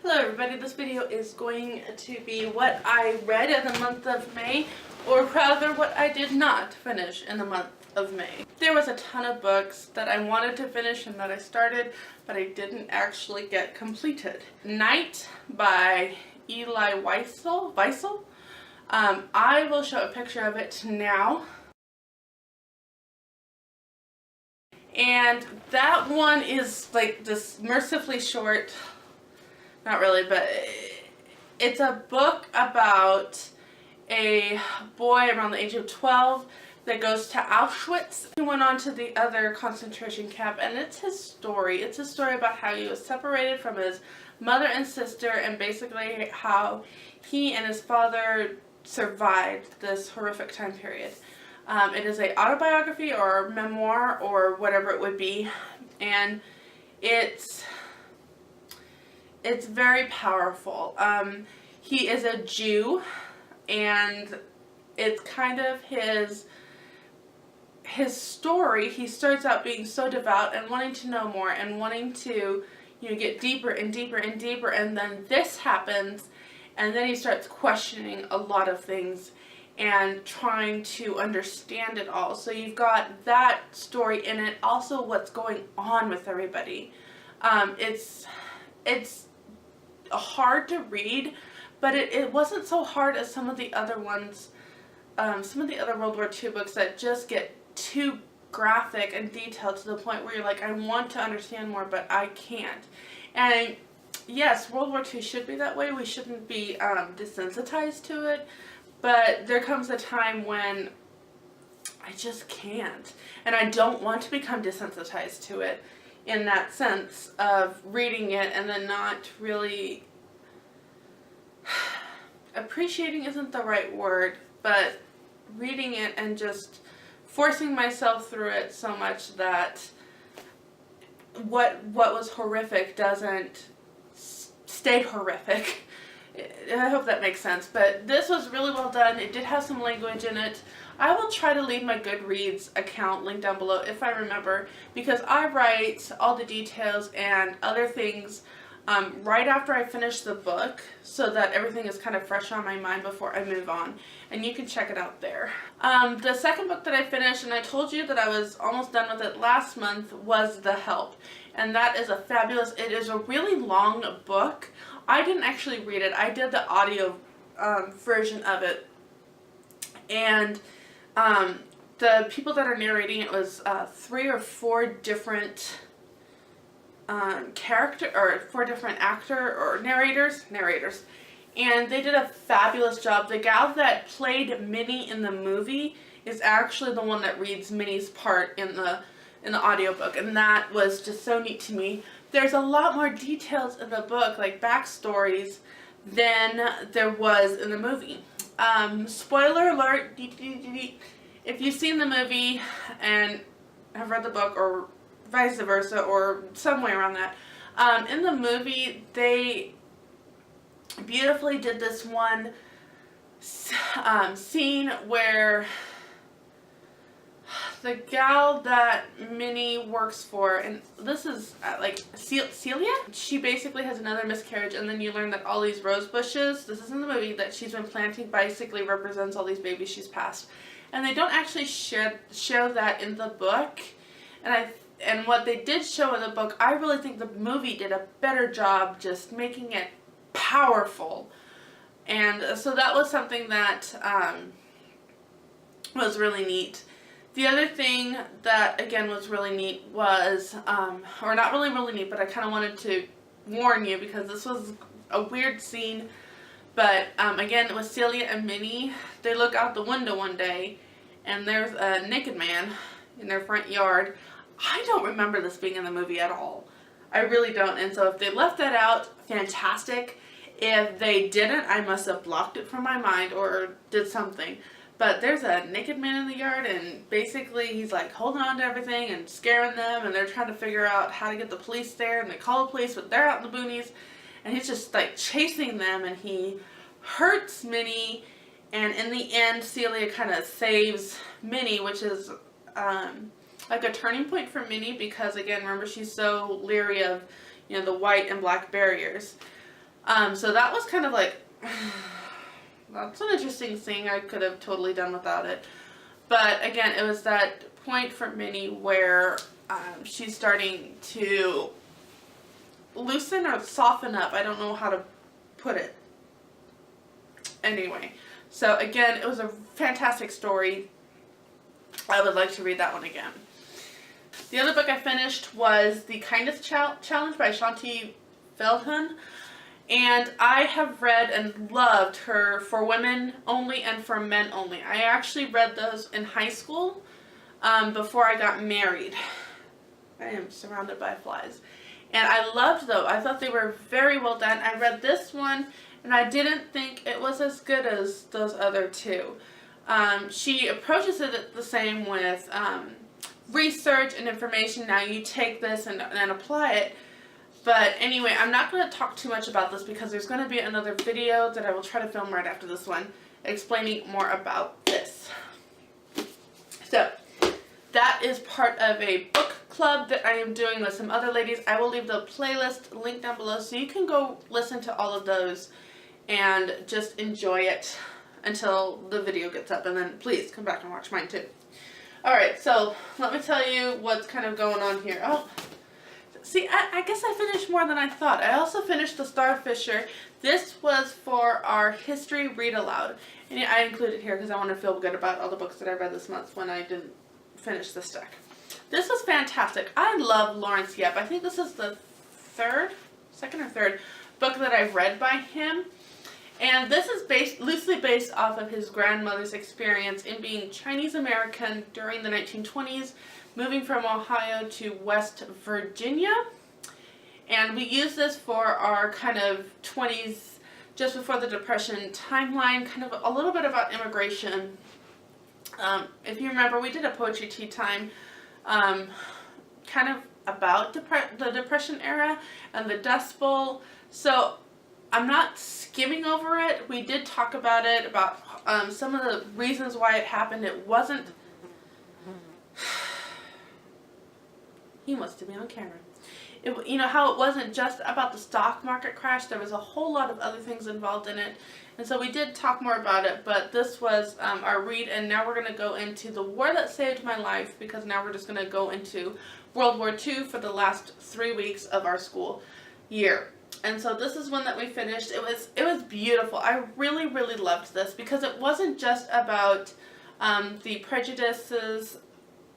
Hello everybody, this video is going to be what I read in the month of May, or rather what I did not finish in the month of May. There was a ton of books that I wanted to finish and that I started, but I didn't actually get completed. Night by Eli Wiesel. I will show a picture of it now. And that one is like this mercifully short. Not really, but it's a book about a boy around the age of 12 that goes to Auschwitz. He went on to the other concentration camp, and it's his story. It's a story about how he was separated from his mother and sister, and basically how he and his father survived this horrific time period. It is an autobiography or memoir or whatever it would be, and it's very powerful. He is a Jew, and it's kind of his story. He starts out being so devout and wanting to know more and wanting to, get deeper and deeper and deeper, and then this happens, and then he starts questioning a lot of things and trying to understand it all. So you've got that story in it, also what's going on with everybody. It's hard to read, but it wasn't so hard as some of the other ones, some of the other World War II books that just get too graphic and detailed to the point where you're like, I want to understand more, but I can't. And yes, World War II should be that way. We shouldn't be desensitized to it, but there comes a time when I just can't, and I don't want to become desensitized to it. In that sense of reading it and then not really appreciating isn't the right word, but reading it and just forcing myself through it so much that what was horrific doesn't stay horrific. I hope that makes sense, but this was really well done. It did have some language in it. I will try to leave my Goodreads account linked down below if I remember, because I write all the details and other things right after I finish the book, so that everything is kind of fresh on my mind before I move on, and you can check it out there. The second book that I finished, and I told you that I was almost done with it last month, was The Help, and that is it is a really long book. I didn't actually read it. I did the audio version of it, and the people that are narrating it was 3 or 4 different four different actor or narrators, and they did a fabulous job. The gal that played Minnie in the movie is actually the one that reads Minnie's part in the audiobook, and that was just so neat to me. There's a lot more details in the book, like backstories, than there was in the movie. Spoiler alert, if you've seen the movie and have read the book, or vice versa, or somewhere around that, in the movie they beautifully did this one scene where the gal that Minnie works for, and this is like Celia, she basically has another miscarriage, and then you learn that all these rose bushes, this is in the movie, that she's been planting basically represents all these babies she's passed. And they don't actually show that in the book, and what they did show in the book, I really think the movie did a better job just making it powerful. And so that was something that was really neat. The other thing that, again, was really neat was, or not really neat, but I kind of wanted to warn you because this was a weird scene. But, again, it was Celia and Minnie. They look out the window one day, and there's a naked man in their front yard. I don't remember this being in the movie at all. I really don't. And so if they left that out, fantastic. If they didn't, I must have blocked it from my mind or did something. But there's a naked man in the yard, and basically he's like holding on to everything and scaring them, and they're trying to figure out how to get the police there, and they call the police, but they're out in the boonies, and he's just like chasing them, and he hurts Minnie, and in the end Celia kind of saves Minnie, which is like a turning point for Minnie, because again, remember, she's so leery of, the white and black barriers. So that was kind of like, that's an interesting thing. I could have totally done without it. But again, it was that point for Minnie where she's starting to loosen or soften up. I don't know how to put it. Anyway, so again, it was a fantastic story. I would like to read that one again. The other book I finished was The Kindness Challenge by Shanti Feldhahn. And I have read and loved her For Women Only and For Men Only. I actually read those in high school before I got married. I am surrounded by flies. And I loved those. I thought they were very well done. I read this one and I didn't think it was as good as those other two. She approaches it the same with research and information. Now you take this and apply it. But anyway, I'm not going to talk too much about this because there's going to be another video that I will try to film right after this one explaining more about this. So, that is part of a book club that I am doing with some other ladies. I will leave the playlist link down below so you can go listen to all of those and just enjoy it until the video gets up. And then please come back and watch mine too. Alright, so let me tell you what's kind of going on here. Oh. See, I guess I finished more than I thought. I also finished the Starfisher. This was for our history read aloud. And I included here because I want to feel good about all the books that I read this month when I didn't finish this deck. This was fantastic. I love Lawrence Yep. I think this is the second or third book that I've read by him. And this is loosely based off of his grandmother's experience in being Chinese American during the 1920s. Moving from Ohio to West Virginia. And we use this for our kind of 20s, just before the Depression timeline, kind of a little bit about immigration. If you remember, we did a poetry tea time kind of about the Depression era and the Dust Bowl. So I'm not skimming over it. We did talk about it, about some of the reasons why it happened. It wasn't... He wants to be on camera. You know how it wasn't just about the stock market crash. There was a whole lot of other things involved in it. And so we did talk more about it. But this was our read. And now we're going to go into The War That Saved My Life. Because now we're just going to go into World War II for the last 3 weeks of our school year. And so this is one that we finished. It was beautiful. I really, really loved this. Because it wasn't just about the prejudices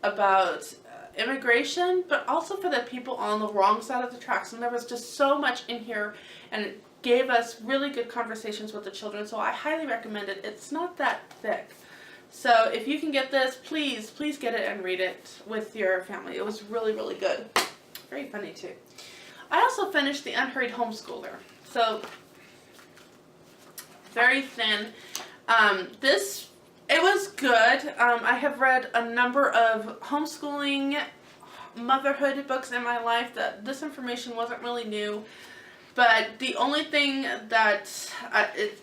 about... immigration, but also for the people on the wrong side of the tracks. And there was just so much in here, and it gave us really good conversations with the children, so I highly recommend it. It's not that thick. So if you can get this, please get it and read it with your family. It was really, really good. Very funny too. I also finished The Unhurried Homeschooler. So, very thin. It was good. I have read a number of homeschooling, motherhood books in my life that this information wasn't really new. But the only thing that,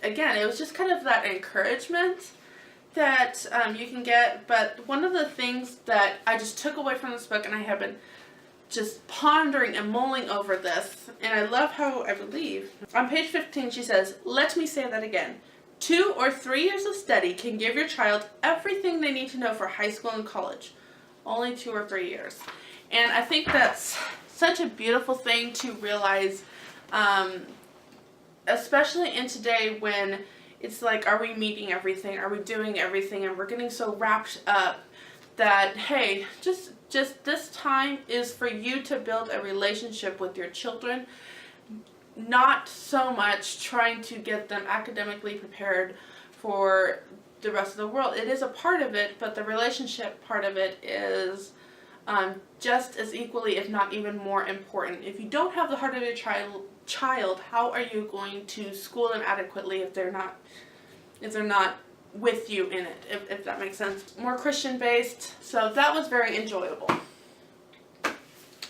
again, it was just kind of that encouragement that you can get. But one of the things that I just took away from this book, and I have been just pondering and mulling over this, and I love how, I believe, on page 15 she says, "Let me say that again. 2 or 3 years of study can give your child everything they need to know for high school and college. Only 2 or 3 years." And I think that's such a beautiful thing to realize, especially in today when it's like, are we meeting everything? Are we doing everything? And we're getting so wrapped up that, hey, just this time is for you to build a relationship with your children. Not so much trying to get them academically prepared for the rest of the world. It is a part of it, but the relationship part of it is just as equally, if not even more important. If you don't have the heart of your child, how are you going to school them adequately if they're not with you in it, if that makes sense? More Christian based, so that was very enjoyable.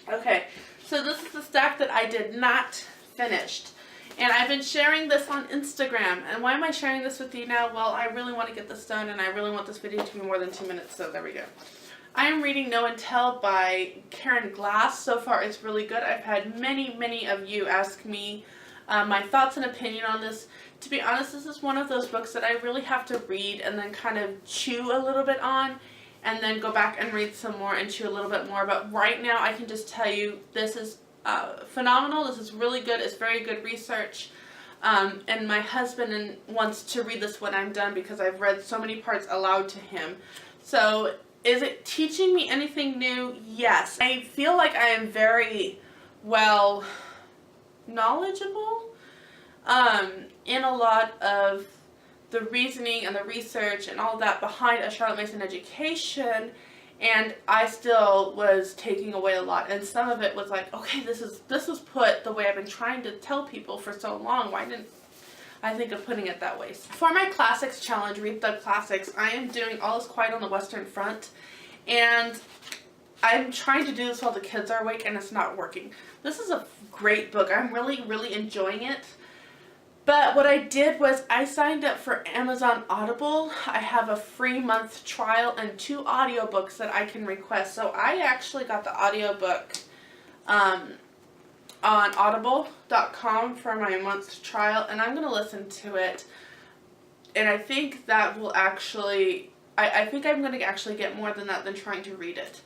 Okay, so this is the stack that I did not finish. And I've been sharing this on Instagram. And why am I sharing this with you now? Well, I really want to get this done, and I really want this video to be more than 2 minutes, so there we go. I am reading Know and Tell by Karen Glass. So far, it's really good. I've had many of you ask me my thoughts and opinion on this. To be honest, this is one of those books that I really have to read and then kind of chew a little bit on, and then go back and read some more and chew a little bit more. But right now I can just tell you this is phenomenal. This is really good. It's very good research. And my husband wants to read this when I'm done because I've read so many parts aloud to him. So is it teaching me anything new? Yes. I feel like I am very well knowledgeable in a lot of the reasoning and the research and all that behind a Charlotte Mason education, and I still was taking away a lot, and some of it was like, okay, this was put the way I've been trying to tell people for so long. Why didn't I think of putting it that way? For my classics challenge, Read the Classics, I am doing All Is Quiet on the Western Front, and I'm trying to do this while the kids are awake, and it's not working. This is a great book. I'm really, really enjoying it. But what I did was I signed up for Amazon Audible. I have a free month trial and 2 audiobooks that I can request. So I actually got the audiobook on audible.com for my month trial, and I'm going to listen to it. And I think that will actually, I think I'm going to actually get more than that than trying to read it.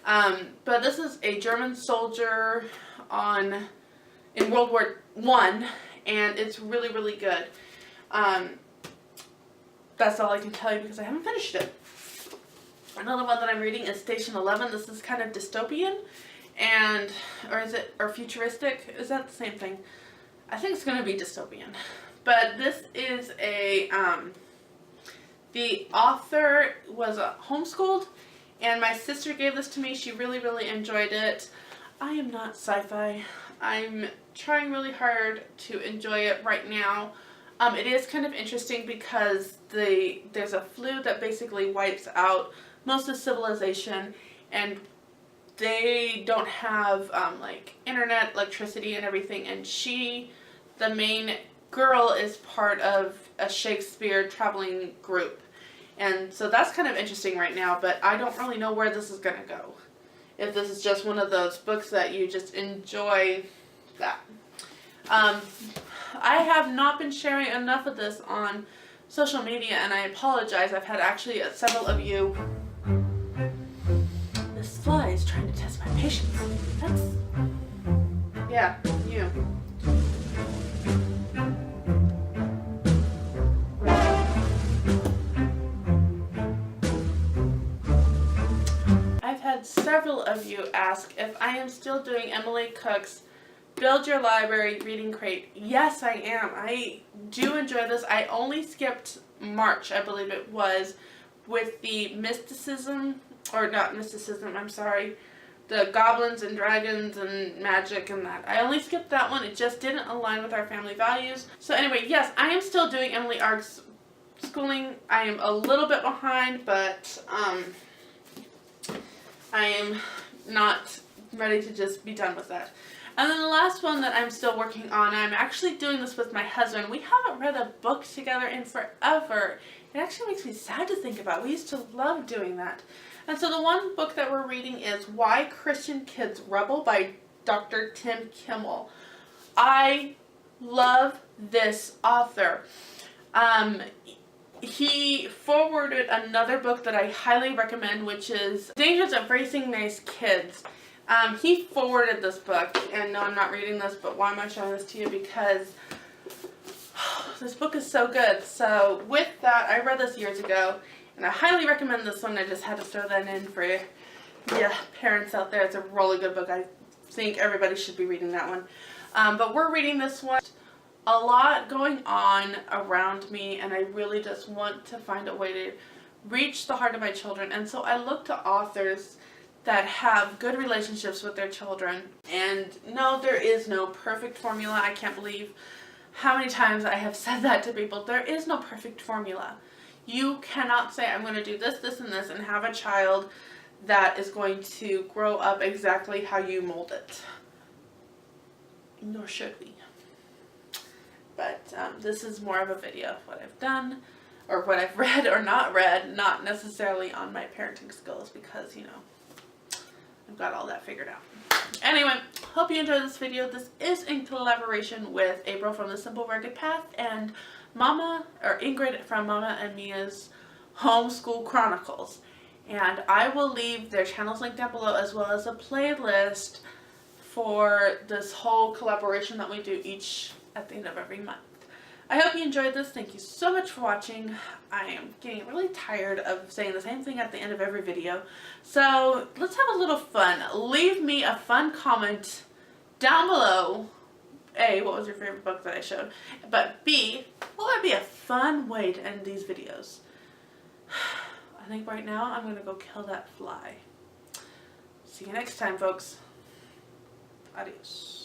But this is a German soldier in World War I. And it's really, really good. That's all I can tell you because I haven't finished it. Another one that I'm reading is Station 11. This is kind of dystopian, or futuristic. Is that the same thing? I think it's going to be dystopian. But this is the author was homeschooled, and my sister gave this to me. She really, really enjoyed it. I am not sci-fi. I'm trying really hard to enjoy it right now. It is kind of interesting because there's a flu that basically wipes out most of civilization, and they don't have like internet, electricity, and everything. And the main girl, is part of a Shakespeare traveling group, and so that's kind of interesting right now. But I don't really know where this is gonna go. If this is just one of those books that you just enjoy that. I have not been sharing enough of this on social media, and I apologize. I've had actually several of you. This fly is trying to test my patience. Yeah, you. I've had several of you ask if I am still doing Emily Cook's Build Your Library Reading Crate. Yes, I am. I do enjoy this. I only skipped March, I believe it was, with the mysticism, or not mysticism, I'm sorry, the goblins and dragons and magic and that. I only skipped that one. It just didn't align with our family values. So anyway, yes, I am still doing Emily Ark's schooling. I am a little bit behind, but I am not ready to just be done with that. And then the last one that I'm still working on, I'm actually doing this with my husband. We haven't read a book together in forever. It actually makes me sad to think about. We used to love doing that. And so the one book that we're reading is Why Christian Kids Rebel by Dr. Tim Kimmel. I love this author. He forwarded another book that I highly recommend, which is Dangers of Raising Nice Kids. He forwarded this book, and no, I'm not reading this, but why am I showing this to you? Because this book is so good. So with that, I read this years ago, and I highly recommend this one. I just had to throw that in for you parents out there. It's a really good book. I think everybody should be reading that one. But we're reading this one. A lot going on around me, and I really just want to find a way to reach the heart of my children. And so I look to authors that have good relationships with their children. And no, there is no perfect formula. I can't believe how many times I have said that to people. There is no perfect formula. You cannot say, I'm going to do this, this, and this, and have a child that is going to grow up exactly how you mold it. Nor should we. But this is more of a video of what I've done, or what I've read or not read, not necessarily on my parenting skills, because, you know, I've got all that figured out. Anyway, hope you enjoyed this video. This is in collaboration with April from The Simple Rugged Path and Ingrid from Mama and Mia's Homeschool Chronicles. And I will leave their channels linked down below, as well as a playlist for this whole collaboration that we do each at the end of every month. I hope you enjoyed this. Thank you so much for watching. I am getting really tired of saying the same thing at the end of every video. So let's have a little fun. Leave me a fun comment down below. A, what was your favorite book that I showed? But B, what would be a fun way to end these videos? I think right now I'm going to go kill that fly. See you next time, folks. Adios.